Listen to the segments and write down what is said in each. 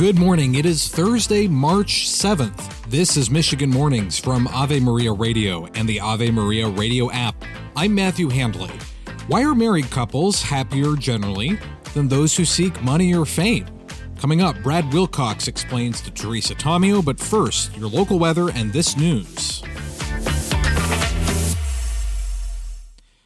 Good morning. It is Thursday, March 7th. This is Michigan Mornings from Ave Maria Radio and the Ave Maria Radio app. I'm Matthew Handley. Why are married couples happier generally than those who seek money or fame? Coming up, Brad Wilcox explains to Teresa Tomeo, but first, your local weather and this news.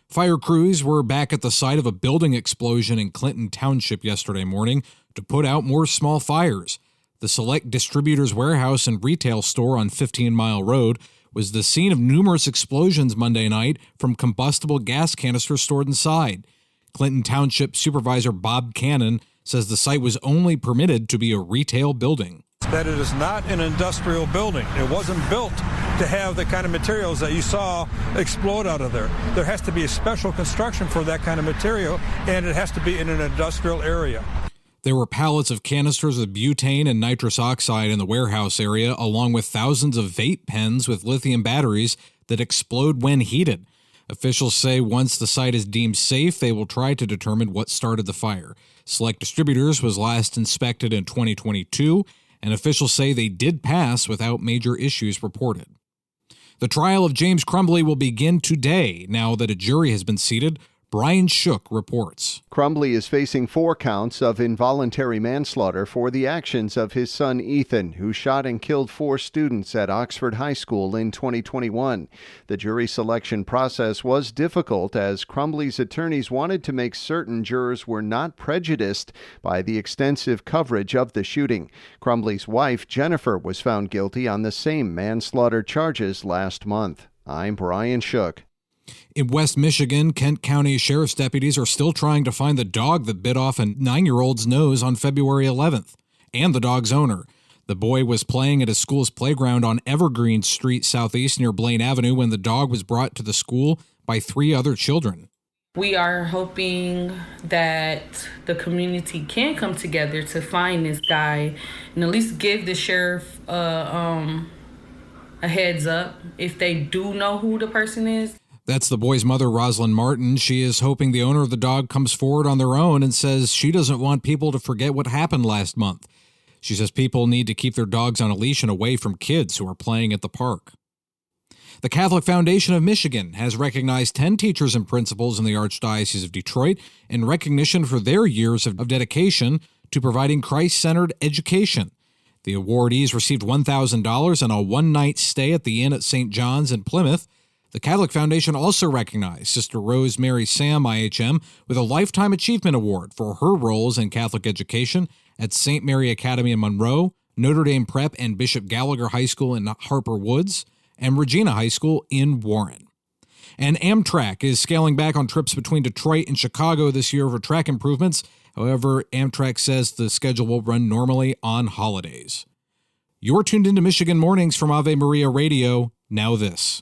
Fire crews were back at the site of a building explosion in Clinton Township yesterday morning to put out more small fires. The Select Distributors Warehouse and Retail Store on 15 Mile Road was the scene of numerous explosions Monday night from combustible gas canisters stored inside. Clinton Township Supervisor Bob Cannon says the site was only permitted to be a retail building. That it is not an industrial building. It wasn't built to have the kind of materials that you saw explode out of there. There has to be a special construction for that kind of material, and it has to be in an industrial area. There were pallets of canisters of butane and nitrous oxide in the warehouse area, along with thousands of vape pens with lithium batteries that explode when heated. Officials say once the site is deemed safe, they will try to determine what started the fire. Select Distributors was last inspected in 2022, and officials say they did pass without major issues reported. The trial of James Crumbley will begin today, now that a jury has been seated. Brian Shook reports. Crumbley is facing 4 counts of involuntary manslaughter for the actions of his son Ethan, who shot and killed 4 students at Oxford High School in 2021. The jury selection process was difficult as Crumbley's attorneys wanted to make certain jurors were not prejudiced by the extensive coverage of the shooting. Crumbley's wife, Jennifer, was found guilty on the same manslaughter charges last month. I'm Brian Shook. In West Michigan, Kent County Sheriff's deputies are still trying to find the dog that bit off a 9-year-old's nose on February 11th, and the dog's owner. The boy was playing at his school's playground on Evergreen Street Southeast near Blaine Avenue when the dog was brought to the school by 3 other children. We are hoping that the community can come together to find this guy and at least give the sheriff a heads up if they do know who the person is. That's the boy's mother, Rosalind Martin. She is hoping the owner of the dog comes forward on their own and says she doesn't want people to forget what happened last month. She says people need to keep their dogs on a leash and away from kids who are playing at the park. The Catholic Foundation of Michigan has recognized 10 teachers and principals in the Archdiocese of Detroit in recognition for their years of dedication to providing Christ-centered education. The awardees received $1,000 and a one-night stay at the Inn at St. John's in Plymouth. The Catholic Foundation also recognized Sister Rosemary Sam, IHM, with a Lifetime Achievement Award for her roles in Catholic education at St. Mary Academy in Monroe, Notre Dame Prep and Bishop Gallagher High School in Harper Woods, and Regina High School in Warren. And Amtrak is scaling back on trips between Detroit and Chicago this year for track improvements. However, Amtrak says the schedule will run normally on holidays. You're tuned into Michigan Mornings from Ave Maria Radio. Now this.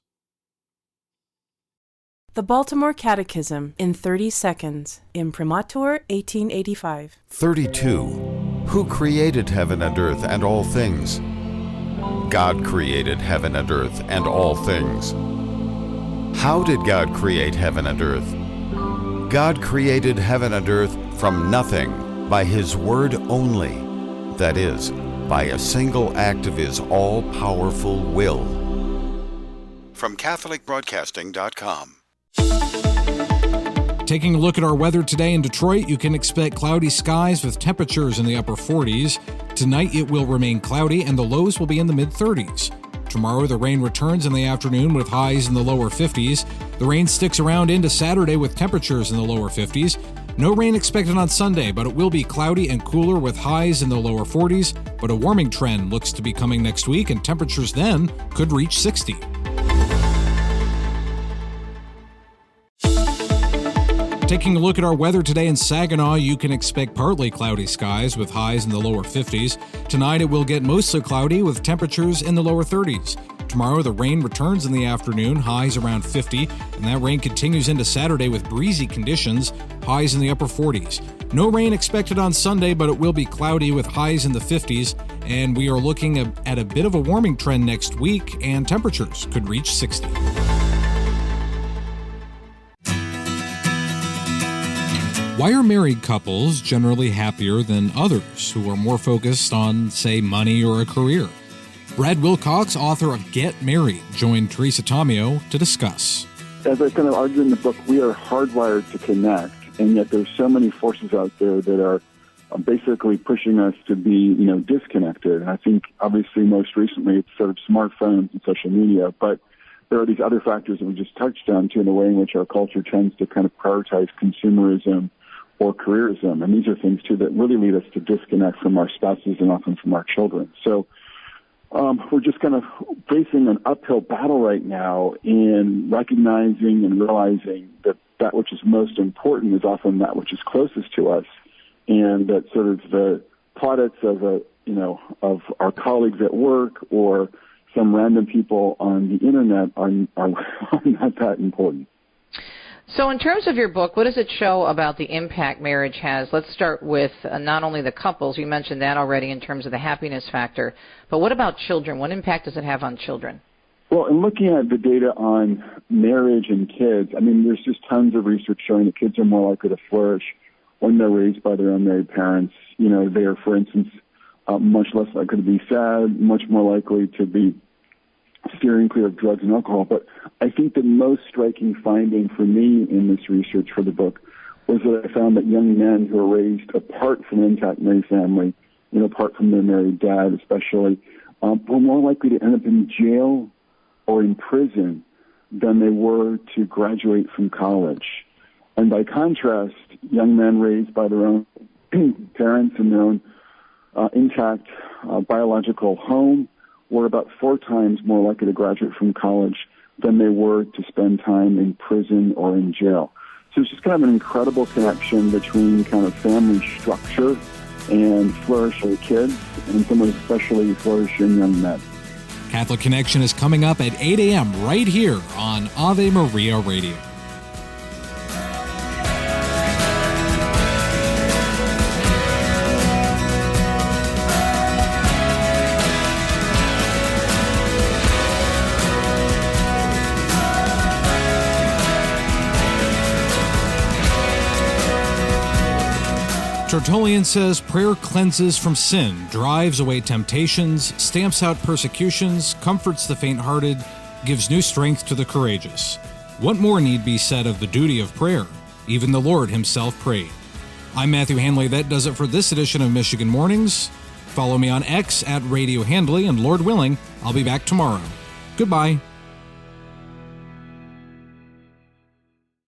The Baltimore Catechism in 30 seconds, Imprimatur 1885. 32. Who created heaven and earth and all things? God created heaven and earth and all things. How did God create heaven and earth? God created heaven and earth from nothing by His word only, that is, by a single act of His all-powerful will. From CatholicBroadcasting.com. Taking a look at our weather today in Detroit, you can expect cloudy skies with temperatures in the upper 40s. Tonight it will remain cloudy and the lows will be in the mid-30s. Tomorrow the rain returns in the afternoon with highs in the lower 50s. The rain sticks around into Saturday with temperatures in the lower 50s. No rain expected on Sunday, but it will be cloudy and cooler with highs in the lower 40s. But a warming trend looks to be coming next week and temperatures then could reach 60. Taking a look at our weather today in Saginaw, you can expect partly cloudy skies with highs in the lower 50s. Tonight it will get mostly cloudy with temperatures in the lower 30s. Tomorrow the rain returns in the afternoon, highs around 50, and that rain continues into Saturday with breezy conditions, highs in the upper 40s. No rain expected on Sunday, but it will be cloudy with highs in the 50s, and we are looking at a bit of a warming trend next week, and temperatures could reach 60. Why are married couples generally happier than others who are more focused on, say, money or a career? Brad Wilcox, author of Get Married, joined Teresa Tomeo to discuss. As I kind of argue in the book, we are hardwired to connect, and yet there's so many forces out there that are basically pushing us to be, disconnected. And I think, obviously, most recently, it's sort of smartphones and social media, but there are these other factors that we just touched on, too, in the way in which our culture tends to kind of prioritize consumerism or careerism. And these are things, too, that really lead us to disconnect from our spouses and often from our children. So we're just kind of facing an uphill battle right now in recognizing and realizing that that which is most important is often that which is closest to us, and that sort of the plaudits of of our colleagues at work or some random people on the internet are not that important. So in terms of your book, what does it show about the impact marriage has? Let's start with not only the couples, you mentioned that already in terms of the happiness factor, but what about children? What impact does it have on children? Well, in looking at the data on marriage and kids, there's just tons of research showing that kids are more likely to flourish when they're raised by their unmarried parents. They are, for instance, much less likely to be sad, much more likely to be steering clear of drugs and alcohol. But I think the most striking finding for me in this research for the book was that I found that young men who are raised apart from an intact married family, apart from their married dad especially, were more likely to end up in jail or in prison than they were to graduate from college. And by contrast, young men raised by their own parents in their own intact biological home were about 4 times more likely to graduate from college than they were to spend time in prison or in jail. So it's just kind of an incredible connection between kind of family structure and flourishing kids, and some of especially flourishing young men. Catholic Connection is coming up at 8 a.m. right here on Ave Maria Radio. Tertullian says prayer cleanses from sin, drives away temptations, stamps out persecutions, comforts the faint-hearted, gives new strength to the courageous. What more need be said of the duty of prayer? Even the Lord himself prayed. I'm Matthew Hanley. That does it for this edition of Michigan Mornings. Follow me on X at Radio Handley, and Lord willing, I'll be back tomorrow. Goodbye.